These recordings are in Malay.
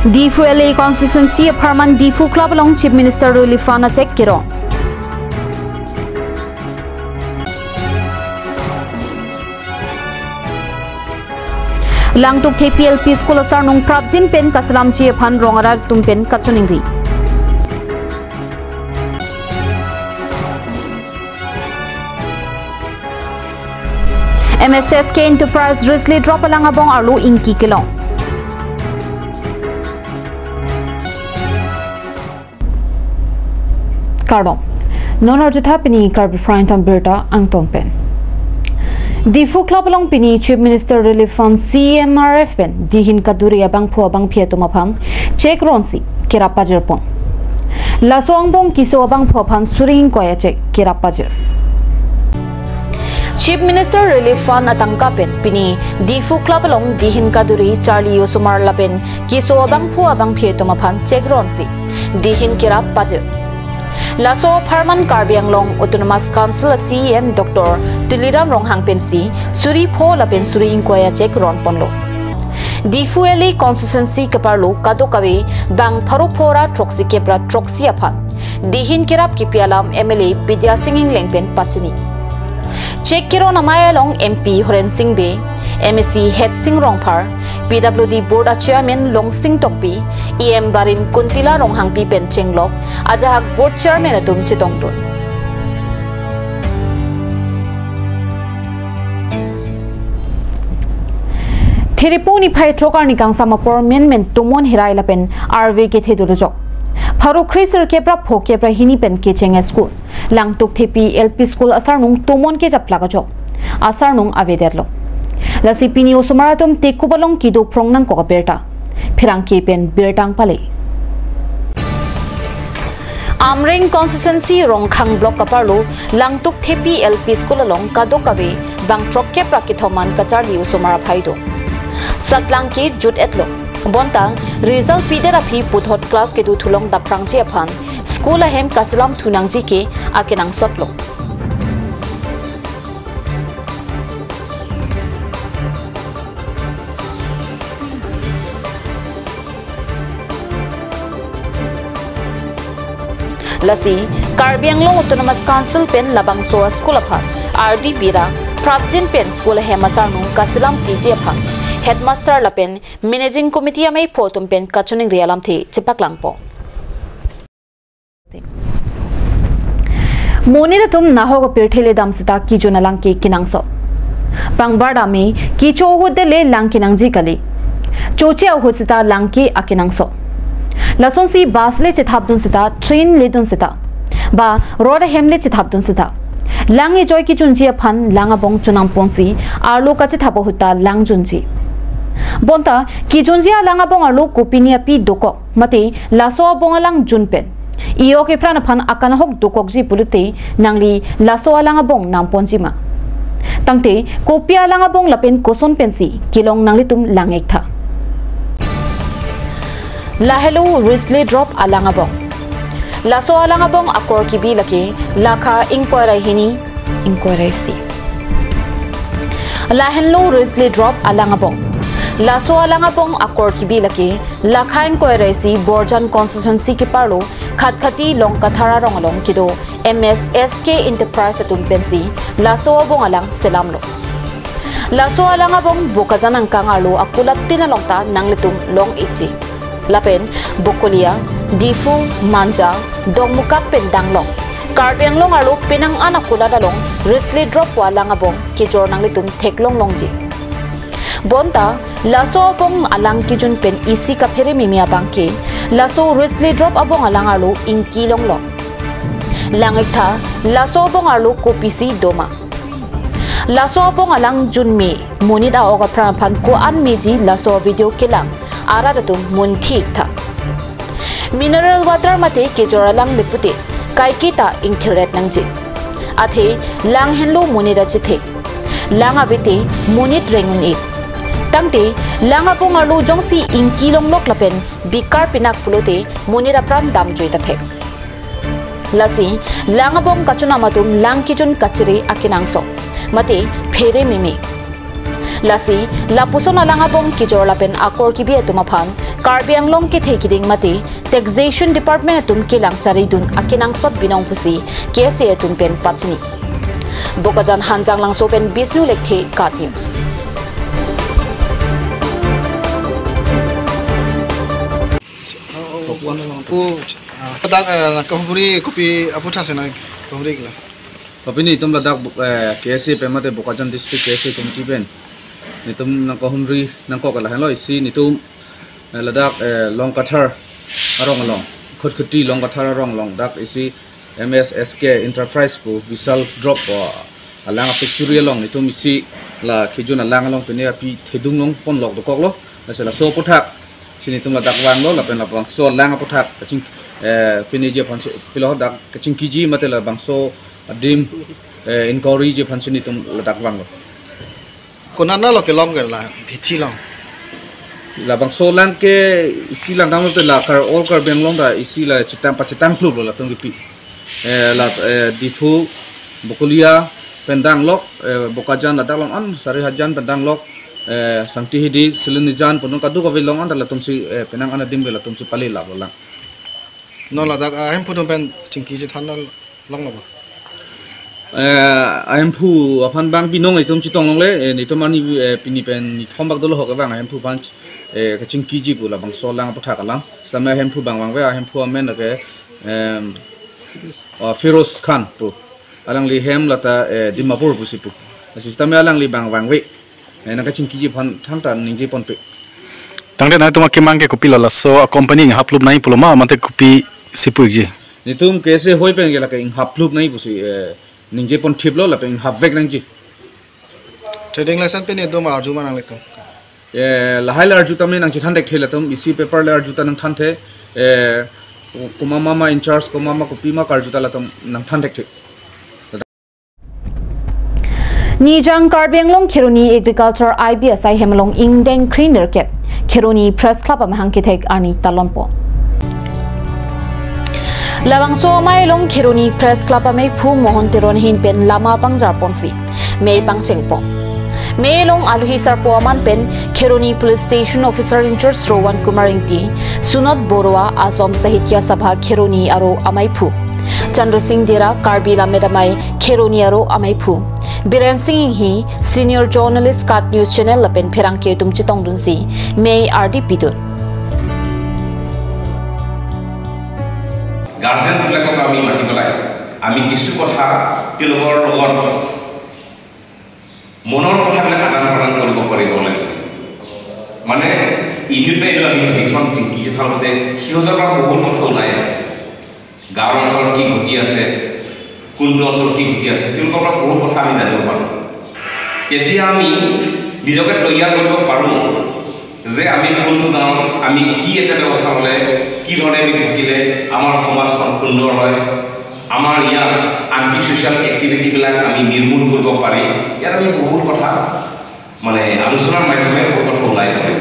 Difu LA constituency apartment Difu club along Chief Minister Relief Fund check kiro. Langtuk TPLP school asar nung prabjin pen kasalam chi aphan rongarar tumpen kachuningri. MSSK Enterprise Risley drop alang abong arlo inki kilong. Kardom. Nonar jutha pini Karbi Frying Berta ang tompen. Difu club along pini Chief Minister Relief Fund CMRF pen dihin kaduri abang pu abang pieto mapang check ronsi kirapa jerpon. Laso angbong kiso abang pu pan suring koya check kirapa jer. Chief Minister Relief Fund atangka pen pini Difu club along dihin kaduri Charlie Yosumar lapen kiso abang pu abang pieto mapan check ronsi dihin kirapa jer. Laso Parman Karbi Anglong Autonomous Council CEM Dr. Tuliram Ronghang Pensi Suri Po Lapen Suri Inquaya Check Ron Ponlo Difu LA Constituency Kaparlo Kado Kawe Bang Paropora Troxy Kepra Troxy Apan Dihin Kirap Kipialam MLA Bidya Singing Lengpen Pachini Check Kiro Namaya Long MP Horen Singh Be MSC Head Singh Rongpar PWD Board Chairman Long Singh Tokpi EM Barim Kuntila Ronghang Pi Pen Chenglok Ajahak Board Chairman Atum Chitongdon Thiripuni Pai Trokar Nikang Samapor Men Tumon Hirai Lapen RV Ke Thedurojok Pharu Chriser Kepra Pho Kepra Hini Pen Kecheng School Langtuk Thepi LP School Asar Nung Tumon Ke Japlagajok Asar Nung Avederlo Lasi pini usumaratum tekubalong kido prongnang ko berta phirang kepen bertang pale Amring constituency Rongkhang block kaparlo Langtuk Thepi LP school along kadokawe bangtrok ke prakithoman kacharli usumara phaido Saklang ki jut etlo bonta result pidera phi puthot class ke du thulong daprang che phan school ahem kaslam thunangji ke akenang sotlo Lasi Karbi Anglong Autonomous Council pen labang soa school apha RD Bira Prabjin pen school hemasar nung kasilam PG apha headmaster lapen managing committee amai photum pen kachuning rialam the chipaklang po Moni tum naho pirthele dam sita ki jonalang ke kinangso Pangbada me ki cho hudele lang kinangji kali choche husita langki akinangso Lason si basle chithabdun sita train ledun sita ba road hemle chithabdun sita langi joy ki chunji phan langa bong chunam ponsi arlo ka chithabo huta lang junji bonta ki junjia langa bong arlo kopinia pi doko mate laso bong alang junpen iyo ke prana phan akana hok dokok ji pulute nangli laso langa bong nam ponji ma tangte kopia langa bong lapen koson pensi kilong nangli tum langek tha Lahelu Risley drop alangabong Laso alangabong akor kibi laki Laka inquiry hini inquiry si Lahelu Risley drop alangabong Laso alangabong akor kibi laki Laka inquiry si Borjan constituency ki parlo Khatkati long kathara rongalong kido MSSK Enterprise atumpensi Laso abong alang selamlo Laso alangabong bukajanang kangalo akulat tinalongta nanglitum long ichi Lapen, Bokolia, Difu, Manja, Dongmukak Pendanglong. Karbi Anglong arlo pinang anakula dalong Risley drop walang abong kijor nang litum teklong longji. Bonta, laso abong alang kijun pen isi kapiri mimia bangke, laso Risley drop abong alang arlo inkilong long. Langikta, laso abong arlo kopisi doma. Laso abong alang junme, munid aoga pranapan ko an meji laso video kilang. Aradatum munthik tha mineral water mate kejoralang lipute kaikita ingthret nangji athe lang henlo munira chithe langa bite munit rengun e tangte langa pongalu jongsi inkilong lok lapen bikar pinak pulote munira pram dam joita the lasi langa bong kachuna matum lang kijun kachire akinangso mate phere mimi Lasi, lapuso na lang abong kijor lapen akor kibi etumaphan, Karbi Anglong ki thekiding mati taxation department atum kilang chari dun akinang sot binong pusi KSA atum pen patini bokajan hanjang lang sopen bisnu lekhe kat news kopi apu thak sena kopi kila kopi ni tum ladak KSA pemate bokajan district KSA committee pen ni tum nang kohumri nang ko kala hanloi si ni tum ladak long kathar arong long khotkhoti long kathar arong long dak isi MSSK enterprise pu visal drop alang factory long ni tum isi la khijun alang long pene api thedung long pon lok do kok lo la so puthak sini tum ladak wang lo la pen la bang so lang puthak kaching pene je phan pilo dak kaching kiji mate la bang so adim inquiry je phan sini tum ladak wang lo konana lo ke long la bithi long la bang so lang ke isi lang dang te la kar all kar ben long da isi la chitam club lo la tung pi la difu bokulia pendang lok bokajan la dalong an sari hajan pendang lok sangti hidi silinijan punung kadu ka bilong an la tum si penang an dim la tum si pali la bolang no la dak hem pudum pen chingki je than long lo I'm pu apan bang binong itum chitong long le ni to mani pini pen ni thombak dolo hok bang I'm pu punch kaching kiji pu la bang so lang pa thakalang sama hem pu bang bang we hem pu amen ke Firoz Khan pu alang li hem lata Dimapur pu sipu sistem alang li bang bang we na kaching kiji phan thang ta ning je pon pe tangde na tuma kemang ke kopi la so a company haplup nai puloma mate kopi sipu je ni tum kese hoi pen ge la ke haplup nai pu si ninje pon thiplo la pen hapvek nang ji trading lesson pe ne do ma arju manang le to la hailar arju tam nang chi thandek thela tum isi paper la arju ta nang thanthe kumama in charge kumama kopima karju ta la tum nang thandek the Nijang Karbi Anglong Khironi Agriculture IBSI Hemlong Ingdeng Cleaner Cap Khironi Press Club amhang ki thek ani talonpo Lawang so mai long Khironi Press Club amai phu mohon tiron hin pen lama pangjar ponsi mei pangchengpo mei long aluhi sarpo aman pen Khironi Police Station Officer in charge Rowan Kumaringti Sunot Borwa Asom Sahitya Sabha Khironi aro amai phu Chandra Singh Dera Karbi Lamedamai Khironi aro amai phu Biren Singh hi senior journalist Kat News Channel lapen pherang ke tum chitong dunsi mei RD pidun guardian's বিলাকক আমি মাতি পেলাই আমি কিছু কথা তেওঁলোকৰ লগত মনৰ কথাবিলাক আদান প্ৰদান কৰিব পাৰিব লাগিছিল মানে ইউনিটে আমি ডিসন কি যে থাকতে সিহঁতৰ পৰা বহুত কথা ওলাই গাঁৱৰ অঞ্চলত কি ঘটি আছে কোনটো অঞ্চলত কি ঘটি আছে তেওঁলোকৰ পৰা বহুত কথা আমি জানিব পাৰোঁ তেতিয়া আমি নিজকে তৈয়াৰ কৰিব পাৰোঁ যে আমি কোনটো গাঁৱত আমি কি এটা ব্যৱস্থা হ'লে কি ধৰণে আমি থাকিলে আমাৰ সমাজখন সুন্দৰ হয় আমাৰ ইয়াত আন্টি সোশ্যাল এক্টিভিটিবিলাক আমি নিৰ্মূল কৰিব পাৰি ইয়াত আমি বহুত কথা মানে আলোচনাৰ মাধ্যমে বহুত কথা ওলাই পৰে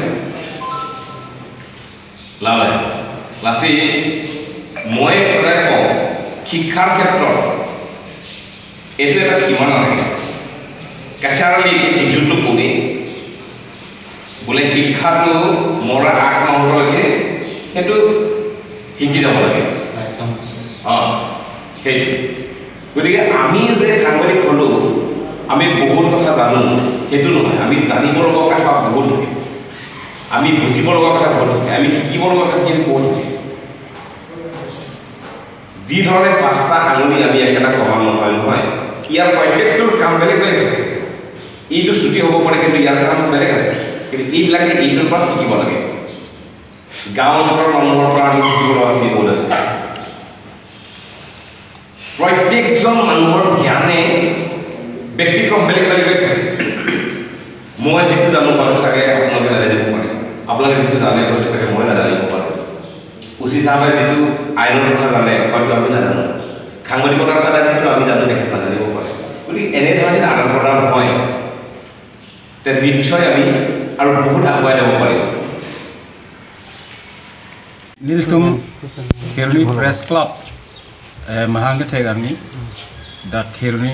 লাচি মই সদায় কওঁ শিক্ষাৰ ক্ষেত্ৰত এইটো এটা সীমা নাথাকে কাছাৰলি কিছুটো কৰি বোলে শিক্ষাটো মৰা আগ মাহলৈকে সেইটো শিকি যাব লাগে সেইটো গতিকে আমি যে সাংবাদিক হ'লোঁ আমি বহুত কথা জানো সেইটো নহয় আমি জানিব লগা কথা বহুত থাকে আমি বুজিব লগা কথা বহুত থাকে আমি শিকিব লগা কথা কিন্তু বহুত থাকে যি ধৰণে পাঁচটা আঙুলি আমি একেটা সমান নহয় নহয় ইয়াৰ প্ৰত্যেকটোৰ কাম বেলেগ বেলেগ থাকে এইটো ছুটি হ'ব পাৰে কিন্তু ইয়াৰ কাম বেলেগ আছে কিন্তু এইবিলাকে এইটোৰ পৰা শিকিব লাগে গাঁও অঞ্চলৰ মানুহৰ পৰা আমি শিকিব লগা বহুত আছে প্ৰত্যেকজন মানুহৰ জ্ঞানে ব্যক্তিক্ৰম বেলেগ বেলেগ থাকে মই যিটো জানো পাৰোঁ চাগে আপোনালোকে নাজানিব পাৰে আপোনালোকে যিটো জানে হয়তো চাগে মই নাজানিব পাৰোঁ উচিত হিচাপে যিটো আইনৰ কথা জানে হয়তো আমি নাজানো সাংবাদিকতাৰ কথা যিটো আমি জানো তেখেত নাজানিব পাৰে গতিকে এনেধৰণে আদান প্ৰদান হয় তে নিশ্চয় আমি আৰু বহুত আগুৱাই যাব পাৰিম Niltum Khirni Press Club Mahanga Thegarni da Khirni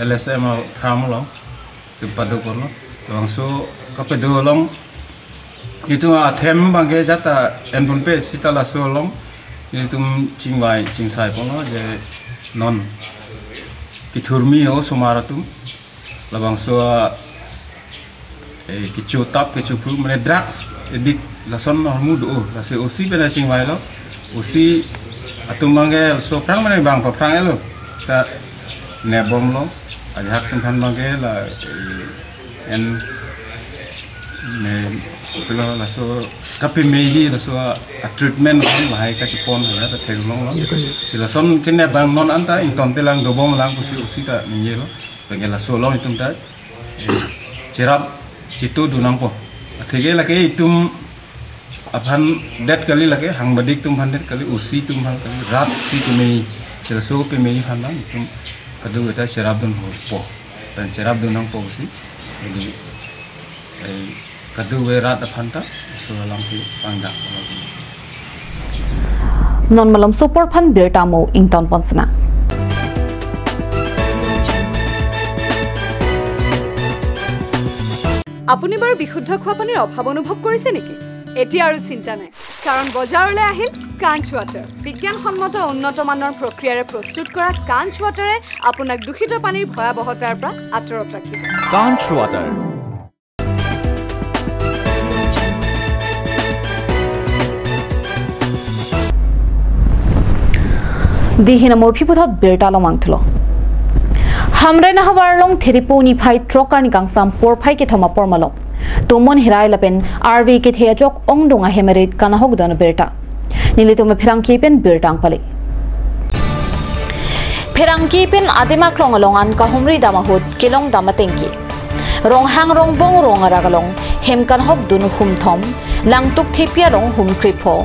LSM Khamlo Padu Korno langsung kapedo long itu atem bangke jata enpun pe sita la so long itu cingwai cingsai pono je non kiturmi o sumaratum labang so kicu tap kicu pru mane drugs edik lason hormudo la se osi bena cingwai lo osi atum bangke so prang mane bang pa prang elo ta nebom lo ajak kan bangke la en ne pelo la so kapi meji la so treatment lo hai ka chipon ha ta thel long lo sila son kinne bang non anta in tom telang do bom lang kusi usita ninje lo bangela so lo itum ta cerap citu dunang po thege la ke itum aphan det kali la ke hang badik tum han det kali usi tum hang kali rat si tumei sila so pe meji han lang itum kadu eta cerap dun po dan cerap dunang po usi jadi kadu werat apanta so lampi pangdak non malam super phan bir tamo ington ponsna আপুনি বাৰু বিশুদ্ধ খোৱা পানীৰ অভাৱ অনুভৱ কৰিছে নেকি এতিয়া আৰু চিন্তা নাই কাৰণ বজাৰলৈ আহিল কাঞ্চ ৱাটাৰ বিজ্ঞানসন্মত উন্নত মানৰ প্ৰক্ৰিয়াৰে প্ৰস্তুত কৰা কাঞ্চ ৱাটাৰে আপোনাক দূষিত পানীৰ ভয়াৱহতাৰ পৰা আঁতৰত ৰাখিব কাঞ্চ water Dihina mo piputa birta lo mangtulo. Hamre na hawarlong theripo ni phai trokar ni gangsam por phai ke thama por malo. Tumon hirai lapen RV ke thea jok ongdonga hemerit kana hogdana birta. Nilito me phirangki pen birtang pale. Phirangki pen adema klong alongan ka humri dama hut kilong dama tengki. Rong hang rong bong rong aragalong hemkan hok dun hum thom langtuk thepia rong hum kripo.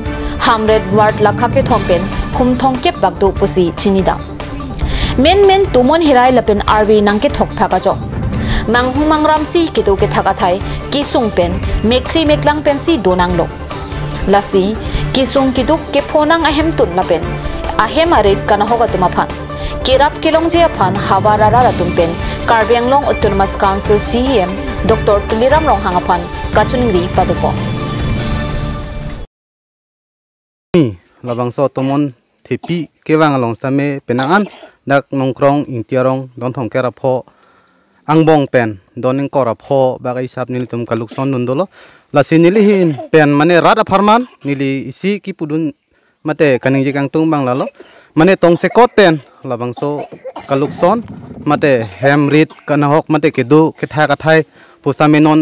Hamred ward lakha ke thompen hum thong ke bagdo pusi chinida men tumon hirai lapen RV nangke thok thaka jo manghung mangramsi kedo ke thaka thai kisung pen mekri meklang pen si donang lo lasi kisung kiduk ke phonang ahem tun lapen ahem arit kana hoga tuma phan kirap kilong je phan hawarara ratum pen Karbi Anglong Autonomous Council CEM Dr. Tuliram Rong hangaphan kachuningri padupo labang so tomon thepi kewang along same penangan dak nongkrong ingtiarong don thong kera pho angbong pen doning kora pho bagai sap nil tum kalukson nundolo lasi nili hin pen mane rada farman nili isi ki pudun mate kaning jikang tung bang lalo mane tong se kot pen labang so kalukson mate hemrit kanahok mate kedu ketha kathai postame non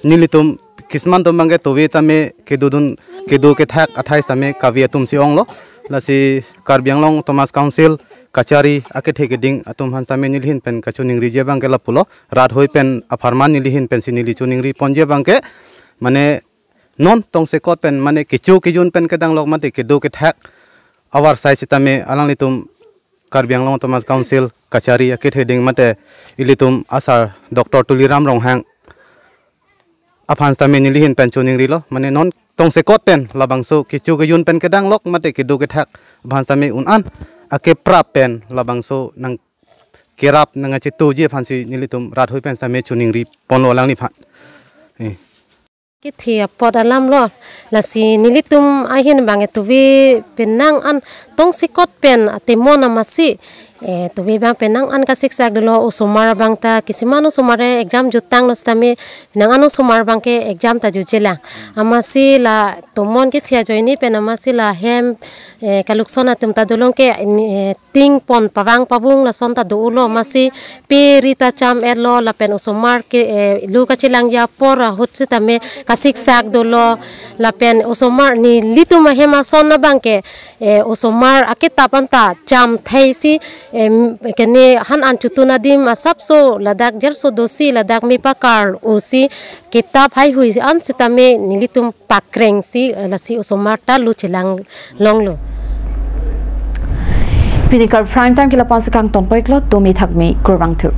nili tum kisman tum bange towe tame kedudun kedu kethak athai same kavia tum si onglo lasi Karbi Anglong Autonomous Council kachari ake thegeding atum han same nilhin pen kachuning ri je bangke lapulo rat hoi pen afarman nilhin pen sinili chuning ri ponje bangke mane non tong se kot pen mane kichu kijun pen kedang lok mate kedu kethak awar sai sitame alang litum Karbi Anglong Autonomous Council kachari ake thegeding mate ilitum asar Dr. Tuliram Rong hang aphan same nilhin pen chuning ri lo mane non tong se kot pen labang so kichu kijun pen kedang lok mate kedu kethak bhansame unan ake prap pen labang so nang kerap nang chitu je phansi nilitum rat hoi pen same chuning ri ponlo lang ni phan ki thia pod alam lo la si nilitum ahin bange tuwi penang an tong sikot pen atemona masi tuwi bang penang an ka siksak dolo usumara bangta kisimano sumare exam jutang lo stame nang anu sumar bangke exam ta jujela amasi la tomon ki thia joini pen amasi la hem kaluksona tum ta dolong ke ting pon pawang pawung la son ta dulo masi pe rita cham erlo la pen usumar ke lu ka chilang ya pora hut sitame ka siksak dolo la pen usumar ni lituma hema son na bangke usumar akita panta cham thaisi kene han an chutuna dim asapso ladak jerso dosi ladak mi pakar osi kitab hai hui an sitame nilitum pakreng si lasi usumar ta lu chilang longlo Pinikar prime time kila pansikang tonpoiklo tumi thakmi kurwang tu